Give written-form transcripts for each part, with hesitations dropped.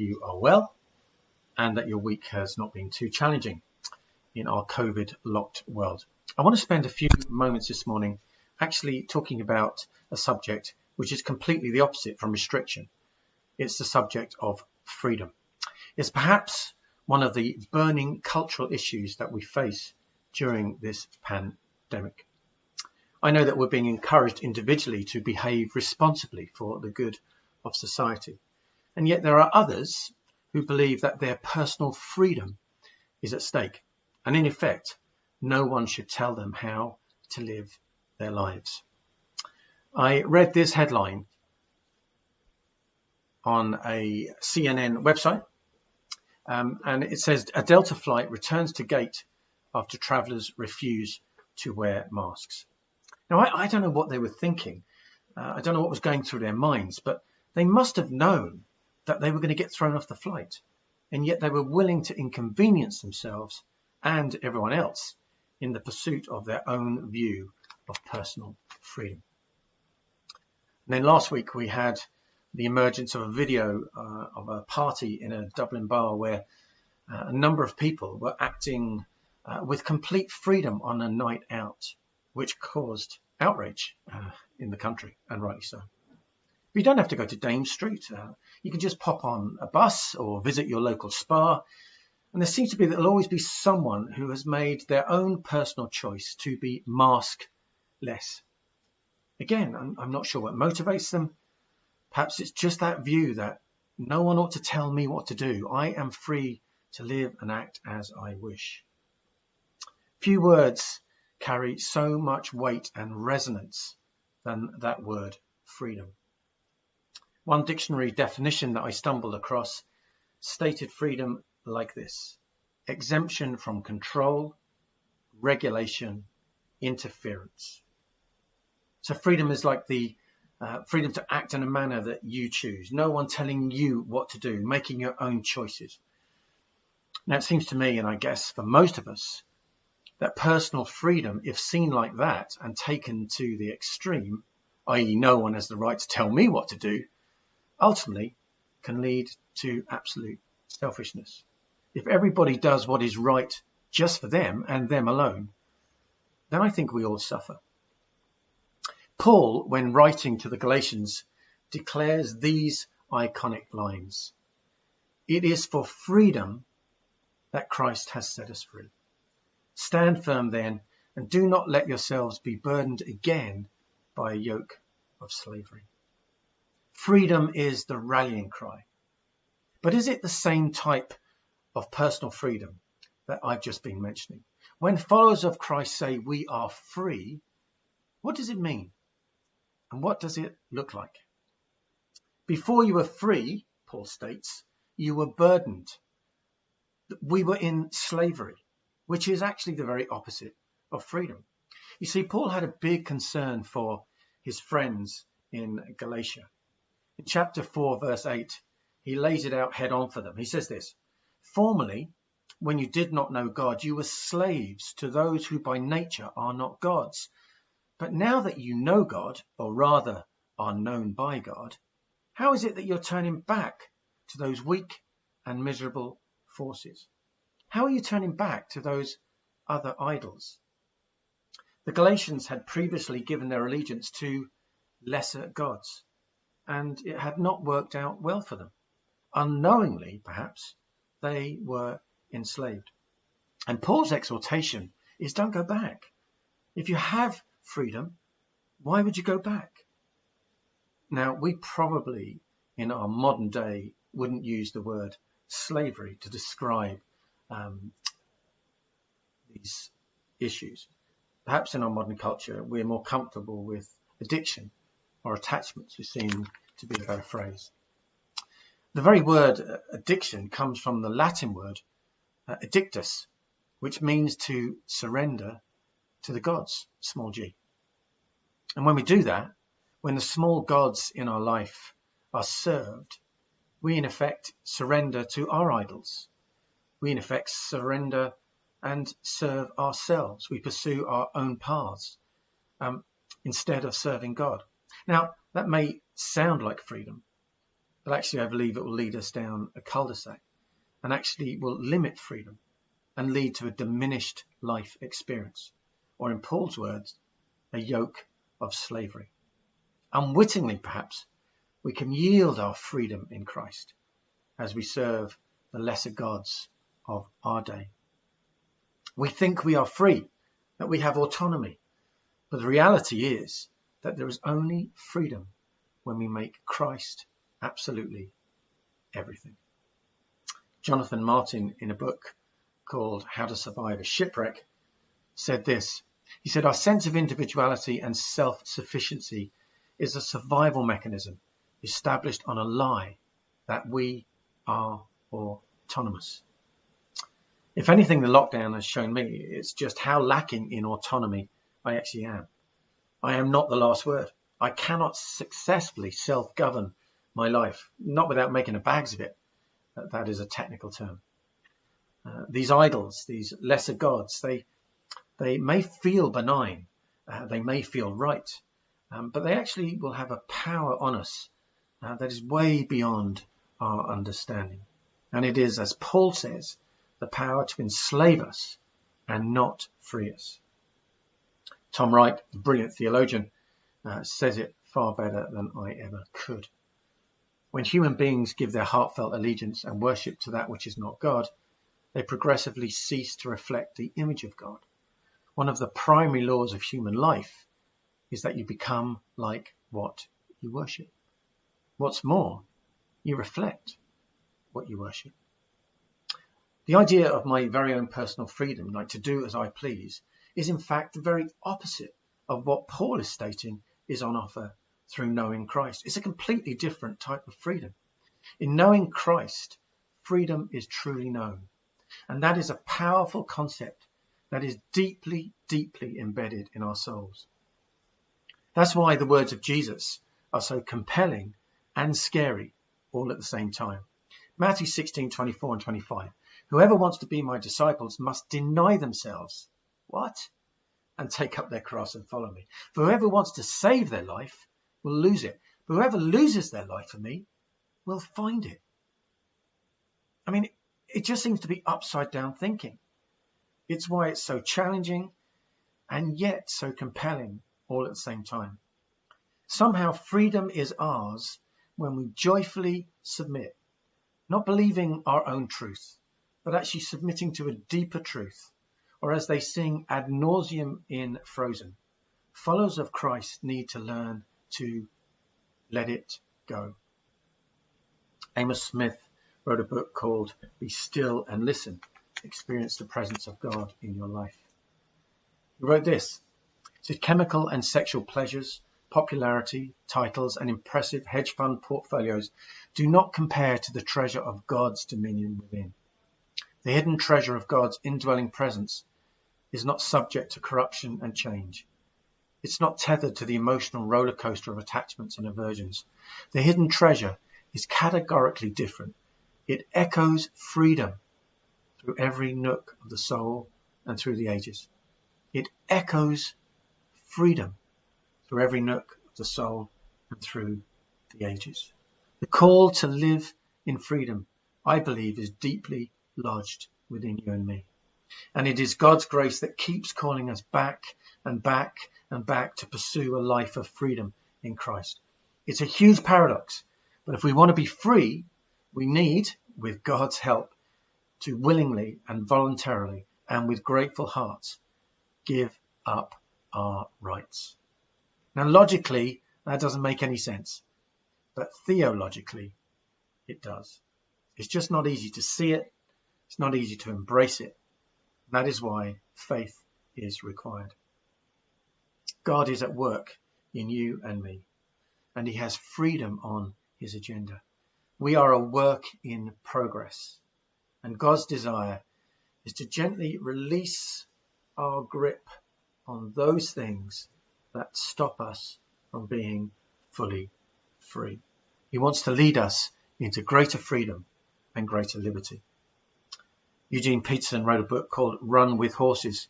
you are well and that your week has not been too challenging in our COVID locked world. I want to spend a few moments this morning actually talking about a subject which is completely the opposite from restriction. It's the subject of freedom. It's perhaps one of the burning cultural issues that we face during this pandemic. I know that we're being encouraged individually to behave responsibly for the good of society. And yet there are others who believe that their personal freedom is at stake. And in effect, no one should tell them how to live their lives. I read this headline on a CNN website, and it says a Delta flight returns to gate after travellers refuse to wear masks. Now, I don't know what they were thinking. I don't know what was going through their minds, but they must have known that they were going to get thrown off the flight, and yet they were willing to inconvenience themselves and everyone else in the pursuit of their own view of personal freedom. And then last week we had the emergence of a video of a party in a Dublin bar where a number of people were acting with complete freedom on a night out, which caused outrage in the country, and rightly so. But you don't have to go to Dame Street. You can just pop on a bus or visit your local spa. And there seems to be that there'll always be someone who has made their own personal choice to be maskless. Again, I'm not sure what motivates them. Perhaps it's just that view that no one ought to tell me what to do. I am free to live and act as I wish. Few words carry so much weight and resonance than that word freedom. One dictionary definition that I stumbled across stated freedom like this: exemption from control, regulation, interference. So freedom is like the freedom to act in a manner that you choose. No one telling you what to do, making your own choices. Now it seems to me, and I guess for most of us, that personal freedom, if seen like that and taken to the extreme, i.e. no one has the right to tell me what to do, ultimately can lead to absolute selfishness. If everybody does what is right just for them and them alone, then I think we all suffer. Paul, when writing to the Galatians, declares these iconic lines: "It is for freedom that Christ has set us free. Stand firm then, and do not let yourselves be burdened again by a yoke of slavery." Freedom is the rallying cry. But is it the same type of personal freedom that I've just been mentioning? When followers of Christ say we are free, what does it mean? And what does it look like? Before you were free, Paul states, you were burdened. We were in slavery, which is actually the very opposite of freedom. You see, Paul had a big concern for his friends in Galatia. In chapter 4, verse 8, he lays it out head on for them. He says this: "Formerly, when you did not know God, you were slaves to those who by nature are not gods. But now that you know God, or rather are known by God, how is it that you're turning back to those weak and miserable forces? How are you turning back to those other idols?" The Galatians had previously given their allegiance to lesser gods, and it had not worked out well for them. Unknowingly, perhaps, they were enslaved. And Paul's exhortation is don't go back. If you have freedom, why would you go back? Now, we probably in our modern day wouldn't use the word slavery to describe these issues. Perhaps in our modern culture, we're more comfortable with addiction or attachments, which seem to be a better phrase. The very word addiction comes from the Latin word addictus, which means to surrender to the gods, small g. And when we do that, when the small gods in our life are served, we in effect surrender to our idols. We in effect surrender and serve ourselves. We pursue our own paths instead of serving God. Now, that may sound like freedom, But actually, I believe it will lead us down a cul-de-sac and actually will limit freedom and lead to a diminished life experience, or in Paul's words, a yoke of slavery. Unwittingly, perhaps, we can yield our freedom in Christ as we serve the lesser gods of our day. We think we are free, that we have autonomy, but the reality is that there is only freedom when we make Christ absolutely everything. Jonathan Martin, in a book called How to Survive a Shipwreck, said this. He said, our sense of individuality and self-sufficiency is a survival mechanism established on a lie that we are autonomous. If anything, the lockdown has shown me it's just how lacking in autonomy I actually am. I am not the last word. I cannot successfully self-govern my life, not without making a bags of it. That is a technical term. These idols, these lesser gods, they may feel benign, they may feel right, but they actually will have a power on us that is way beyond our understanding. And it is, as Paul says, the power to enslave us and not free us. Tom Wright, the brilliant theologian, says it far better than I ever could. When human beings give their heartfelt allegiance and worship to that which is not God, they progressively cease to reflect the image of God. One of the primary laws of human life is that you become like what you worship. What's more, you reflect what you worship. The idea of my very own personal freedom, like to do as I please, is in fact the very opposite of what Paul is stating is on offer through knowing Christ. It's a completely different type of freedom. In knowing Christ, freedom is truly known. And that is a powerful concept that is deeply, deeply embedded in our souls. That's why the words of Jesus are so compelling and scary all at the same time. Matthew 16:24 and 25. Whoever wants to be my disciples must deny themselves. What? And take up their cross and follow me. For whoever wants to save their life will lose it. But whoever loses their life for me will find it. I mean, it just seems to be upside down thinking. It's why it's so challenging and yet so compelling all at the same time. Somehow freedom is ours when we joyfully submit, not believing our own truth, but actually submitting to a deeper truth. Or as they sing ad nauseum in Frozen, followers of Christ need to learn to let it go. Amos Smith wrote a book called Be Still and Listen, Experience the Presence of God in Your Life. He wrote this. He said, chemical and sexual pleasures, popularity, titles, and impressive hedge fund portfolios do not compare to the treasure of God's dominion within. The hidden treasure of God's indwelling presence is not subject to corruption and change. It's not tethered to the emotional roller coaster of attachments and aversions. The hidden treasure is categorically different. It echoes freedom through every nook of the soul and through the ages. It echoes freedom through every nook of the soul and through the ages. The call to live in freedom, I believe, is deeply lodged within you and me. And it is God's grace that keeps calling us back and back and back to pursue a life of freedom in Christ. It's a huge paradox, but if we want to be free, we need, with God's help, to willingly and voluntarily and with grateful hearts give up our rights. Now, logically, that doesn't make any sense, but theologically, it does. It's just not easy to see it. It's not easy to embrace it. That is why faith is required. God is at work in you and me, and he has freedom on his agenda. We are a work in progress, and God's desire is to gently release our grip on those things that stop us from being fully free. He wants to lead us into greater freedom and greater liberty. Eugene Peterson wrote a book called Run with Horses,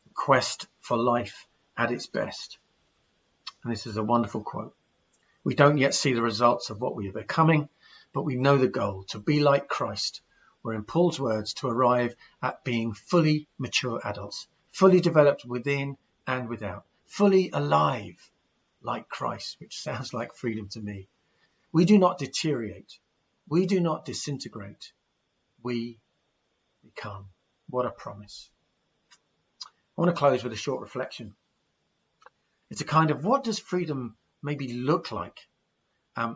The Quest for Life at its Best. And this is a wonderful quote. We don't yet see the results of what we are becoming, but we know the goal, to be like Christ, or in Paul's words, to arrive at being fully mature adults, fully developed within and without, fully alive like Christ, which sounds like freedom to me. We do not deteriorate. We do not disintegrate. We become. What a promise. I want to close with a short reflection. It's a kind of, what does freedom maybe look like? I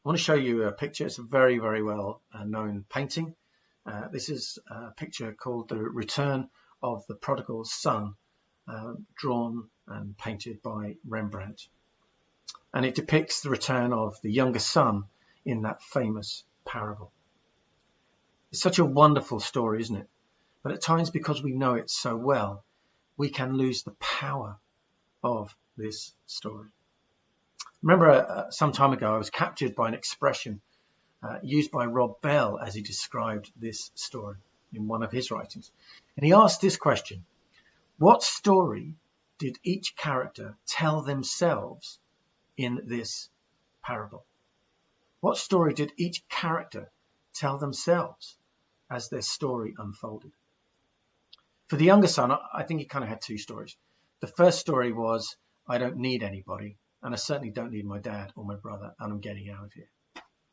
want to show you a picture. It's a very, very well known painting. This is a picture called The Return of the Prodigal Son, drawn and painted by Rembrandt. And it depicts the return of the younger son in that famous parable. It's such a wonderful story, isn't it? But at times, because we know it so well, we can lose the power of this story. Remember, some time ago, I was captured by an expression used by Rob Bell as he described this story in one of his writings. And he asked this question: what story did each character tell themselves in this parable? What story did each character tell themselves as their story unfolded? For the younger son, I think he kind of had two stories. The first story was, I don't need anybody, and I certainly don't need my dad or my brother, and I'm getting out of here.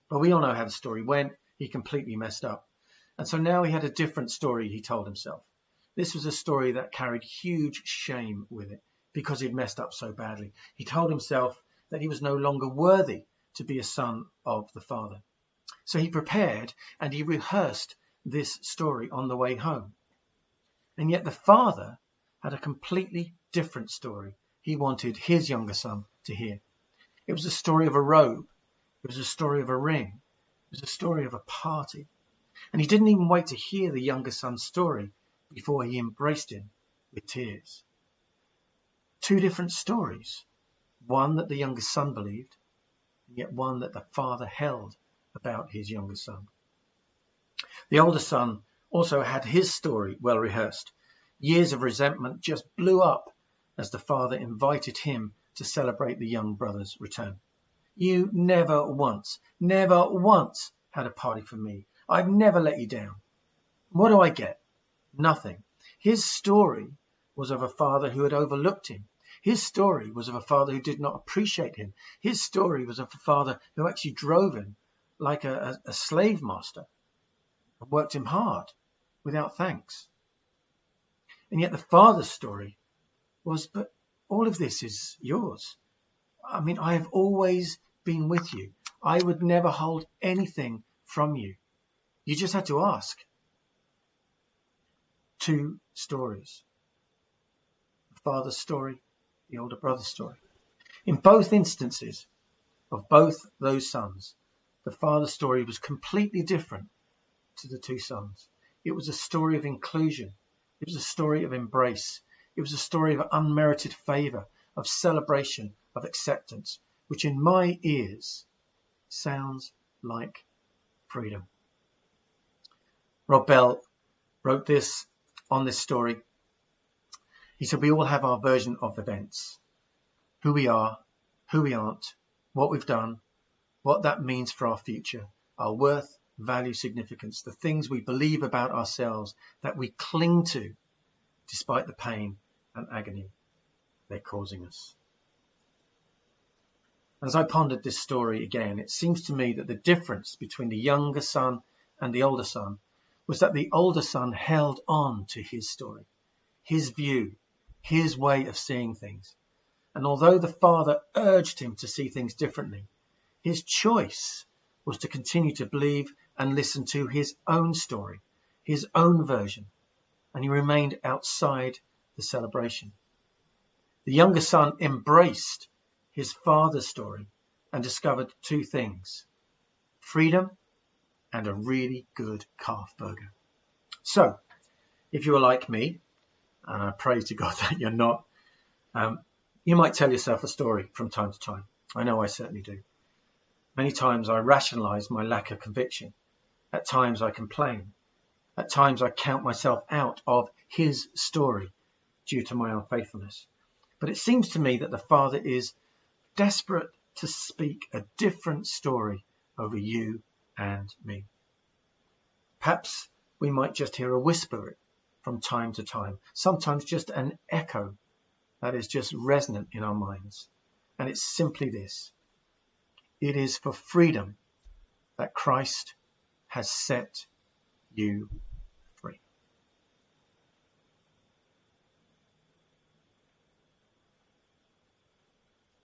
But we all know how the story went. He completely messed up. And so now he had a different story he told himself. This was a story that carried huge shame with it because he'd messed up so badly. He told himself that he was no longer worthy to be a son of the Father. So he prepared and he rehearsed this story on the way home. And yet the Father had a completely different story he wanted his younger son to hear. It was a story of a robe. It was a story of a ring. It was a story of a party. And he didn't even wait to hear the younger son's story before he embraced him with tears. Two different stories. One that the younger son believed, and yet one that the Father held about his younger son. The older son also had his story well rehearsed. Years of resentment just blew up as the Father invited him to celebrate the young brother's return. You never once had a party for me. I've never let you down. What do I get? Nothing. His story was of a father who had overlooked him. His story was of a father who did not appreciate him. His story was of a father who actually drove him like a slave master and worked him hard without thanks. And yet the Father's story was, but all of this is yours. I mean, I have always been with you. I would never hold anything from you. You just had to ask. Two stories. The father's story, the older brother's story. In both instances of both those sons, the father's story was completely different to the two sons. It was a story of inclusion. It was a story of embrace. It was a story of unmerited favour, of celebration, of acceptance, which in my ears sounds like freedom. Rob Bell wrote this on this story. He said, we all have our version of events. Who we are, who we aren't, what we've done, what that means for our future, our worth, value, significance, the things we believe about ourselves that we cling to despite the pain and agony they're causing us. As I pondered this story again, it seems to me that the difference between the younger son and the older son was that the older son held on to his story, his view, his way of seeing things. And although the father urged him to see things differently, his choice was to continue to believe and listen to his own story, his own version, and he remained outside the celebration. The younger son embraced his father's story and discovered two things: freedom and a really good calf burger. So, if you are like me, and I pray to God that you're not, you might tell yourself a story from time to time. I know I certainly do. Many times I rationalize my lack of conviction. At times I complain. At times I count myself out of his story due to my unfaithfulness. But it seems to me that the Father is desperate to speak a different story over you and me. Perhaps we might just hear a whisper from time to time, sometimes just an echo that is just resonant in our minds. And it's simply this: it is for freedom that Christ has set you